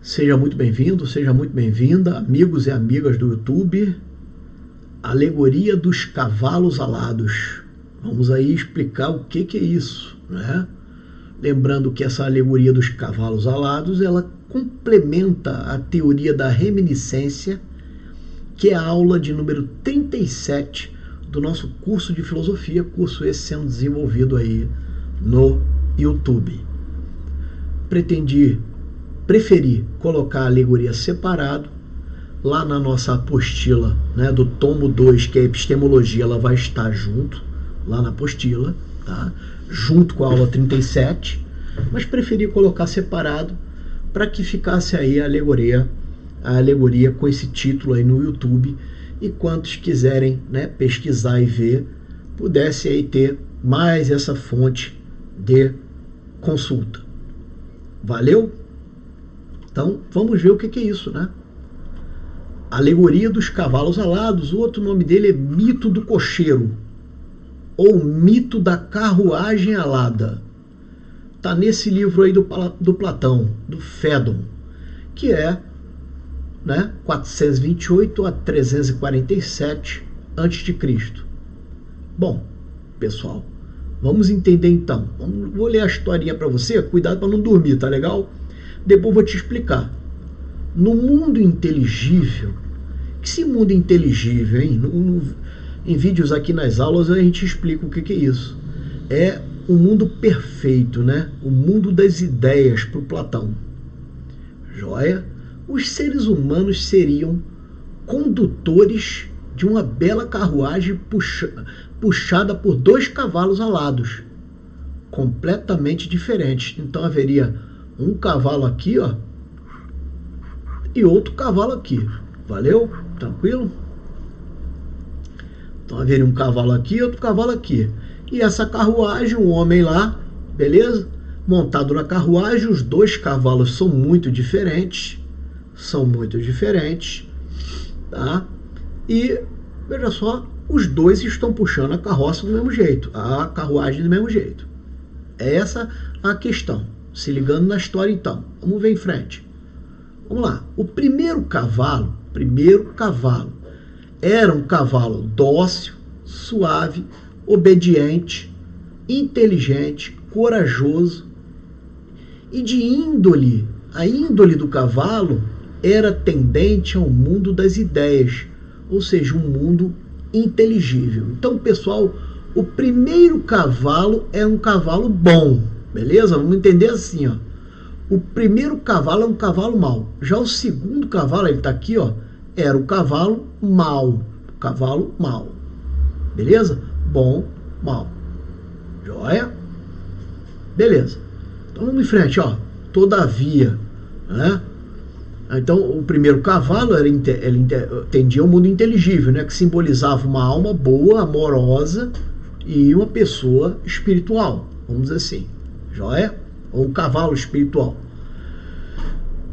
Seja muito bem-vindo, seja muito bem-vinda, amigos e amigas do YouTube. Alegoria dos cavalos alados. Vamos aí explicar o que é isso, né? Lembrando que essa alegoria dos cavalos alados, ela complementa a teoria da reminiscência, que é a aula de número 37 do nosso curso de filosofia, curso esse sendo desenvolvido aí no YouTube. Preferi colocar a alegoria separado. Lá na nossa apostila, né, do tomo 2, que é a epistemologia, ela vai estar junto, lá na apostila, tá? Junto com a aula 37, mas preferi colocar separado para que ficasse aí a alegoria com esse título aí no YouTube, e quantos quiserem, né, pesquisar e ver, pudesse aí ter mais essa fonte de consulta. Valeu? Então, vamos ver o que é isso, né? Alegoria dos cavalos alados, o outro nome dele é mito do cocheiro, ou mito da carruagem alada. Está nesse livro aí do Platão, do Fédon, que é, né, 428 a 347 a.C. Bom, pessoal, vamos entender então. Vou ler a historinha para você, cuidado para não dormir, tá legal? Depois vou te explicar. No mundo inteligível, que esse mundo inteligível, hein? Em vídeos aqui nas aulas a gente explica o que é isso. É o mundo perfeito, né? O mundo das ideias para o Platão. Joia? Os seres humanos seriam condutores de uma bela carruagem puxada por 2 cavalos alados, completamente diferentes. Então haveria um cavalo aqui, ó, e outro cavalo aqui. Valeu? Tranquilo? Então haveria um cavalo aqui e outro cavalo aqui. E essa carruagem, um homem lá, beleza? Montado na carruagem, os 2 cavalos são muito diferentes. Tá? E, veja só, os 2 estão puxando a carroça do mesmo jeito, a carruagem do mesmo jeito. É essa a questão. Se ligando na história então. Vamos ver em frente. Vamos lá. O primeiro cavalo era um cavalo dócil, suave, obediente, inteligente, corajoso e de índole. A índole do cavalo era tendente ao mundo das ideias, ou seja, um mundo inteligível. Então, pessoal, o primeiro cavalo é um cavalo bom, beleza? Vamos entender assim, ó. O primeiro cavalo é um cavalo mau. Já o segundo cavalo, ele está aqui, ó, era o cavalo mau. Cavalo mau. Beleza? Bom, mau. Joia? Beleza. Então vamos em frente, ó. Todavia, né? Então o primeiro cavalo ele tendia ao mundo inteligível, né? Que simbolizava uma alma boa, amorosa e uma pessoa espiritual. Vamos dizer assim. Joia? Ou um cavalo espiritual.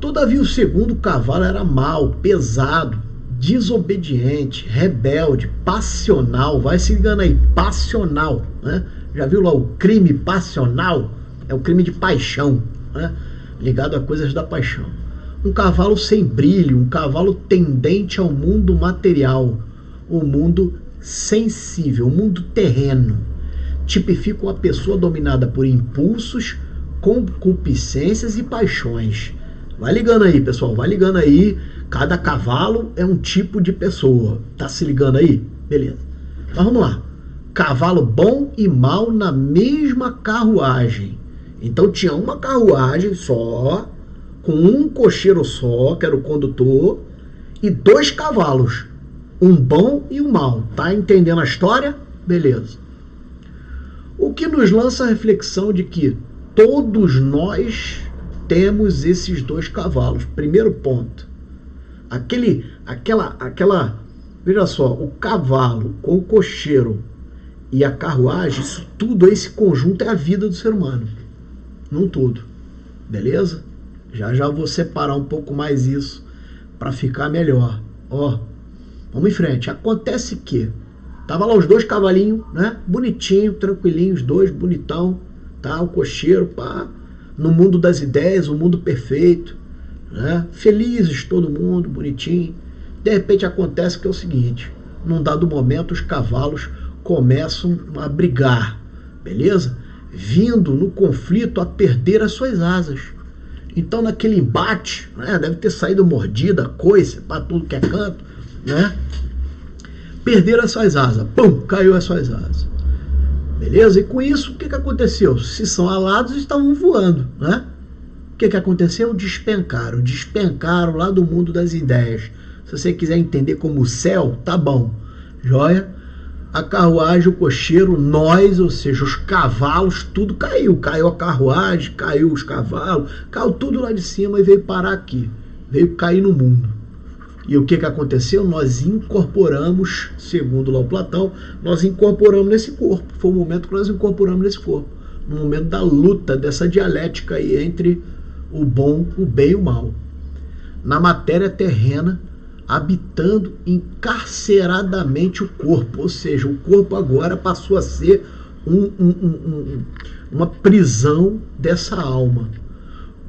Todavia o segundo cavalo era mau, pesado, desobediente, rebelde, passional. Vai se ligando aí, passional, né? Já viu lá o crime passional? É o crime de paixão, né? Ligado a coisas da paixão. Um cavalo sem brilho, um cavalo tendente ao mundo material, o mundo sensível, o mundo terreno. Tipifica uma pessoa dominada por impulsos, concupiscências e paixões. Vai ligando aí, pessoal, vai ligando aí. Cada cavalo é um tipo de pessoa. Tá se ligando aí? Beleza. Mas vamos lá. Cavalo bom e mau na mesma carruagem. Então tinha uma carruagem só, com um cocheiro só, que era o condutor, e 2 cavalos. Um bom e um mau. Tá entendendo a história? Beleza. O que nos lança a reflexão de que todos nós temos esses 2 cavalos. Primeiro ponto. Veja só, o cavalo com o cocheiro e a carruagem, isso tudo, esse conjunto é a vida do ser humano. Num todo. Beleza? Já vou separar um pouco mais isso para ficar melhor. Ó, vamos em frente. Acontece que tava lá os 2 cavalinhos, né? Bonitinho, tranquilinho, os 2, bonitão, tá? O cocheiro, pá. No mundo das ideias, o mundo perfeito. né? Felizes todo mundo, bonitinho. De repente acontece que é o seguinte, num dado momento os cavalos começam a brigar, beleza? Vindo no conflito a perder as suas asas. Então naquele embate, né, deve ter saído mordida, coice, para tudo que é canto, né? Perderam as suas asas, pum, caiu as suas asas. Beleza? E com isso, o que aconteceu? Se são alados, estavam voando, né? O que aconteceu? Despencaram lá do mundo das ideias. Se você quiser entender como o céu, tá bom, joia? A carruagem, o cocheiro, nós, ou seja, os cavalos, tudo caiu. Caiu a carruagem, caiu os cavalos, caiu tudo lá de cima e veio parar aqui. Veio cair no mundo. E o que aconteceu? Nós incorporamos, segundo lá o Platão, nós incorporamos nesse corpo. Foi o momento que nós incorporamos nesse corpo. No momento da luta, dessa dialética aí entre o bom, o bem e o mal. Na matéria terrena, habitando encarceradamente o corpo. Ou seja, o corpo agora passou a ser uma prisão dessa alma.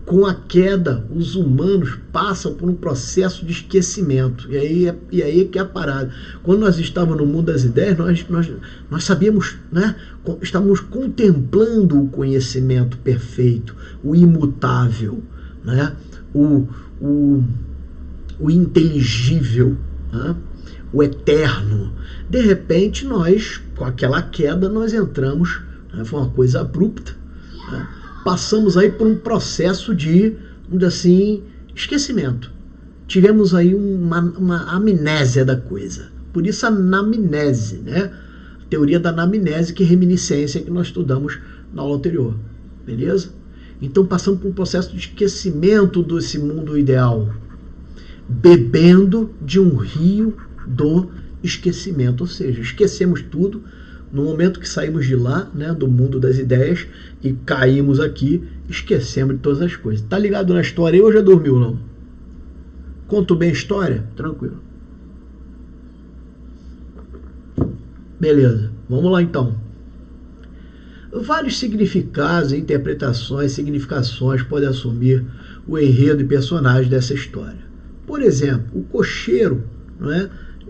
Com a queda, os humanos passam por um processo de esquecimento. E aí é que é a parada. Quando nós estávamos no mundo das ideias, nós sabíamos, né? Estávamos contemplando o conhecimento perfeito, o imutável, né? O inteligível, né? O eterno. De repente, nós, com aquela queda, nós entramos, né? Foi uma coisa abrupta, né? Passamos aí por um processo de, vamos dizer assim, esquecimento. Tivemos aí uma amnésia da coisa. Por isso a anamnese, né? A teoria da anamnese, que é reminiscência, que nós estudamos na aula anterior. Beleza? Então passamos por um processo de esquecimento desse mundo ideal. Bebendo de um rio do esquecimento. Ou seja, esquecemos tudo. No momento que saímos de lá, né, do mundo das ideias, e caímos aqui, esquecemos de todas as coisas. Tá ligado na história aí ou já dormiu, não? Conto bem a história? Tranquilo. Beleza, vamos lá então. Vários significados, interpretações, significações podem assumir o enredo e personagem dessa história. Por exemplo, o cocheiro, não é?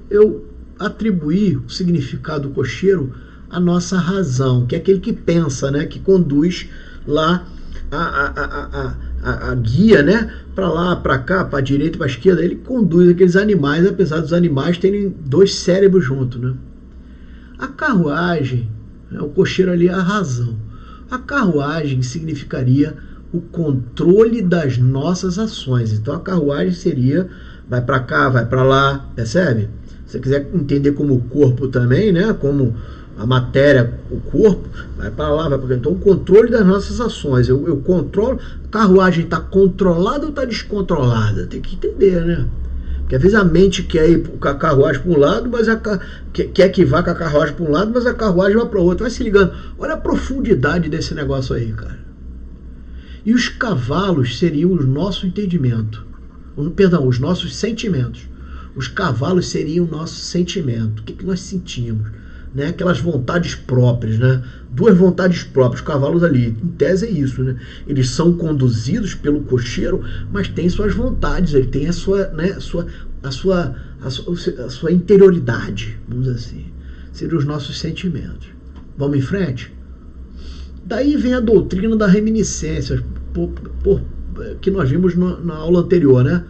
Eu atribuí o significado do cocheiro à nossa razão, que é aquele que pensa, né? Que conduz lá a guia, né? Para lá, para cá, para a direita, para a esquerda. Ele conduz aqueles animais, apesar dos animais terem dois cérebros juntos, né? A carruagem, né? O cocheiro ali é a razão. A carruagem significaria o controle das nossas ações. Então a carruagem seria, vai para cá, vai para lá, percebe? Se você quiser entender como o corpo também, né? Como a matéria, o corpo, vai para lá, vai para cá. Então o controle das nossas ações. Eu controlo, a carruagem está controlada ou está descontrolada? Tem que entender, né? Porque às vezes a mente quer ir com a carruagem para um lado, mas quer que vá com a carruagem para um lado, mas a carruagem vai para o outro. Vai se ligando. Olha a profundidade desse negócio aí, cara. E os cavalos seriam o nosso entendimento. Perdão, os nossos sentimentos. Os cavalos seriam o nosso sentimento. O que nós sentimos? Né? Aquelas vontades próprias, né? Duas vontades próprias, os cavalos ali, em tese é isso, né? Eles são conduzidos pelo cocheiro, mas têm suas vontades, ele tem a sua, né, a sua interioridade, vamos dizer assim. Seriam os nossos sentimentos. Vamos em frente? Daí vem a doutrina da reminiscência, que nós vimos na aula anterior, né?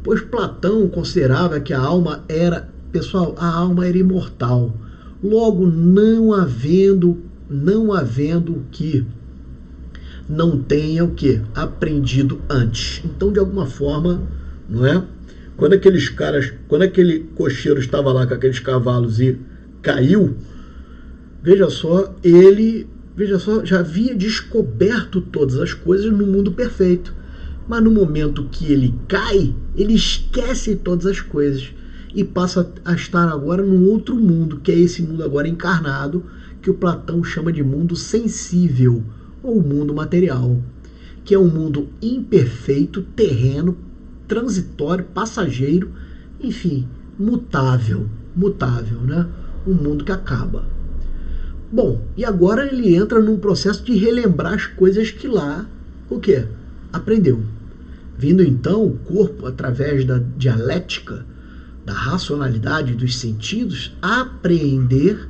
Pois Platão considerava que a alma era, pessoal, a alma era imortal. Logo, não havendo que não tenha o que? Aprendido antes. Então, de alguma forma, não é? Quando aquele cocheiro estava lá com aqueles cavalos e caiu, veja só, já havia descoberto todas as coisas no mundo perfeito. Mas no momento que ele cai, ele esquece todas as coisas e passa a estar agora num outro mundo, que é esse mundo agora encarnado, que o Platão chama de mundo sensível, ou mundo material, que é um mundo imperfeito, terreno, transitório, passageiro, enfim, mutável, né? Um mundo que acaba. Bom, e agora ele entra num processo de relembrar as coisas que lá, o quê? Aprendeu. vindo então o corpo, através da dialética, da racionalidade dos sentidos, apreender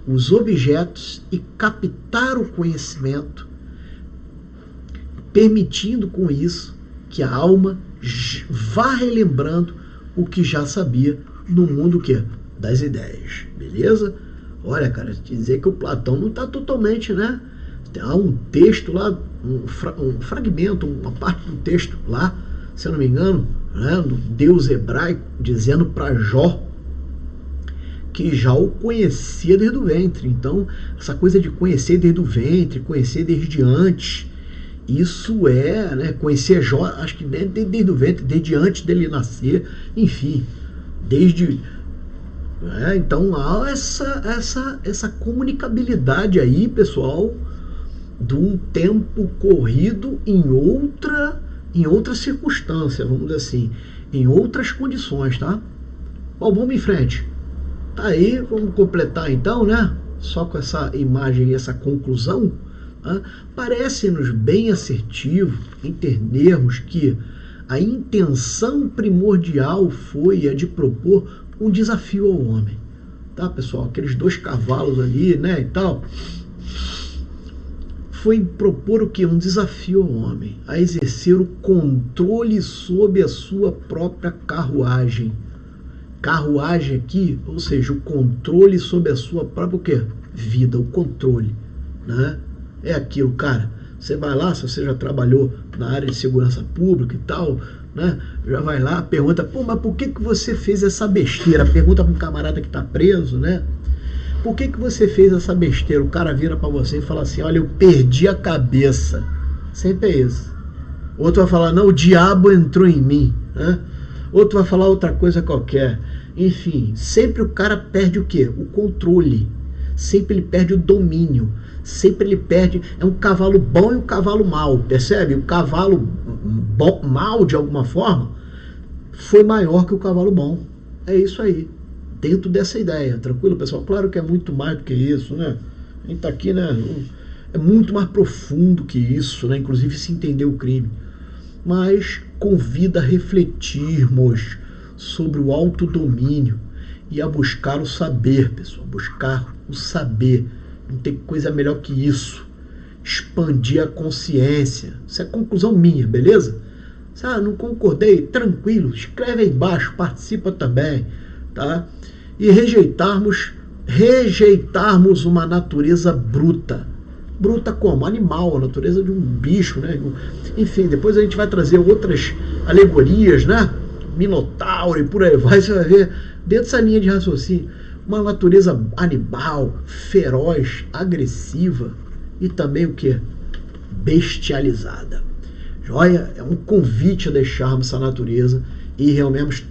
os objetos e captar o conhecimento, permitindo com isso que a alma vá relembrando o que já sabia no mundo que das ideias, beleza? Olha, cara, dizer que o Platão não está totalmente, né? Há um texto lá, um fragmento, uma parte do texto lá, se eu não me engano, né, do Deus hebraico, dizendo para Jó que já o conhecia desde o ventre. Então, essa coisa de conhecer desde o ventre, conhecer desde antes, isso é, né, conhecer Jó, acho que desde o ventre, desde antes dele nascer, enfim, desde... então há essa comunicabilidade aí, pessoal, de um tempo corrido em outra circunstância, vamos dizer assim, em outras condições, tá? Bom, vamos em frente. Tá aí, vamos completar então, né? Só com essa imagem e essa conclusão, tá? Parece-nos bem assertivo entendermos que a intenção primordial foi a de propor um desafio ao homem, tá, pessoal? Aqueles 2 cavalos ali, né, e tal, foi propor o que? Um desafio ao homem, a exercer o controle sobre a sua própria carruagem. Carruagem aqui, ou seja, o controle sobre a sua própria o quê? Vida, o controle, né? É aquilo, cara, você vai lá, se você já trabalhou na área de segurança pública e tal, né? Já vai lá, pergunta, pô, mas por que você fez essa besteira? Pergunta para um camarada que está preso, né? Por que você fez essa besteira? O cara vira para você e fala assim, olha, eu perdi a cabeça. Sempre é isso. Outro vai falar, não, o diabo entrou em mim, né? Outro vai falar outra coisa qualquer. Enfim, sempre o cara perde o quê? O controle. Sempre ele perde o domínio. Sempre ele perde... É um cavalo bom e um cavalo mau, percebe? O cavalo bom, mal, de alguma forma, foi maior que o cavalo bom. É isso aí. Dentro dessa ideia. Tranquilo, pessoal? Claro que é muito mais do que isso, né? A gente tá aqui, né? É muito mais profundo que isso, né? Inclusive se entender o crime. Mas convida a refletirmos sobre o autodomínio e a buscar o saber, pessoal. Buscar o saber. Não tem coisa melhor que isso. Expandir a consciência. Isso é conclusão minha, beleza? Não concordei? Tranquilo. Escreve aí embaixo, participa também, tá? E rejeitarmos uma natureza bruta. Bruta como? Animal, a natureza de um bicho, né? Enfim, depois a gente vai trazer outras alegorias, né? Minotauro e por aí vai, você vai ver dentro dessa linha de raciocínio uma natureza animal, feroz, agressiva e também o que? Bestializada. Joia? É um convite a deixarmos essa natureza e realmente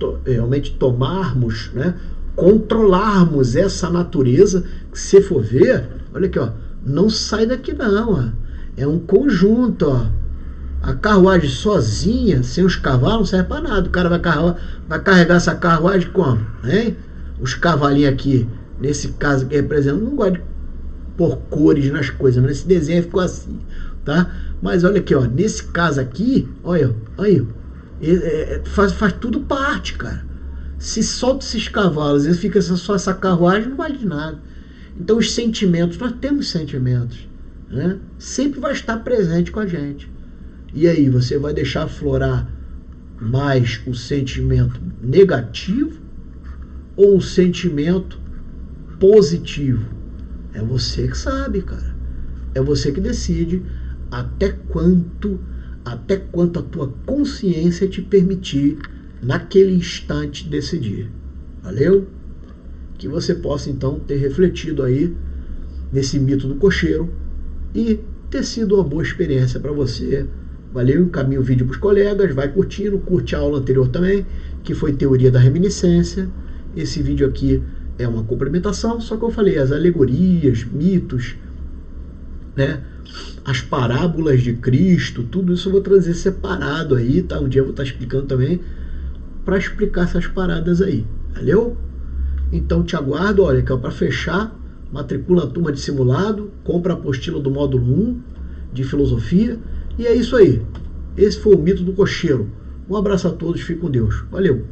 tomarmos, né? Controlarmos essa natureza, que se for ver, olha aqui, ó, não sai daqui não, ó. É um conjunto, ó. A carruagem sozinha, sem os cavalos, não serve para nada. O cara vai carregar essa carruagem como? Hein? Os cavalinhos aqui, nesse caso que representa, não gosto de pôr cores nas coisas, mas nesse desenho ficou assim, tá? Mas olha aqui, ó, nesse caso aqui, olha aí, faz tudo parte, cara. Se solta esses cavalos e fica só essa carruagem, não vale de nada. Então os sentimentos, nós temos sentimentos, né? Sempre vai estar presente com a gente. E aí, você vai deixar aflorar mais o sentimento negativo ou o sentimento positivo? É você que sabe, cara. É você que decide até quanto a tua consciência te permitir naquele instante decidir. Valeu? Que você possa então ter refletido aí nesse mito do cocheiro e ter sido uma boa experiência para você. Valeu? Encaminha o vídeo para os colegas, vai curtindo, curte a aula anterior também, que foi teoria da reminiscência. Esse vídeo aqui é uma complementação, só que eu falei as alegorias, mitos, né? As parábolas de Cristo, tudo isso eu vou trazer separado aí, tá? Um dia eu vou estar explicando também, para explicar essas paradas aí. Valeu? Então te aguardo, olha, que é para fechar, matricula a turma de simulado, compra a apostila do módulo 1 de filosofia, e é isso aí. esse foi o mito do cocheiro. Um abraço a todos, fique com Deus. Valeu!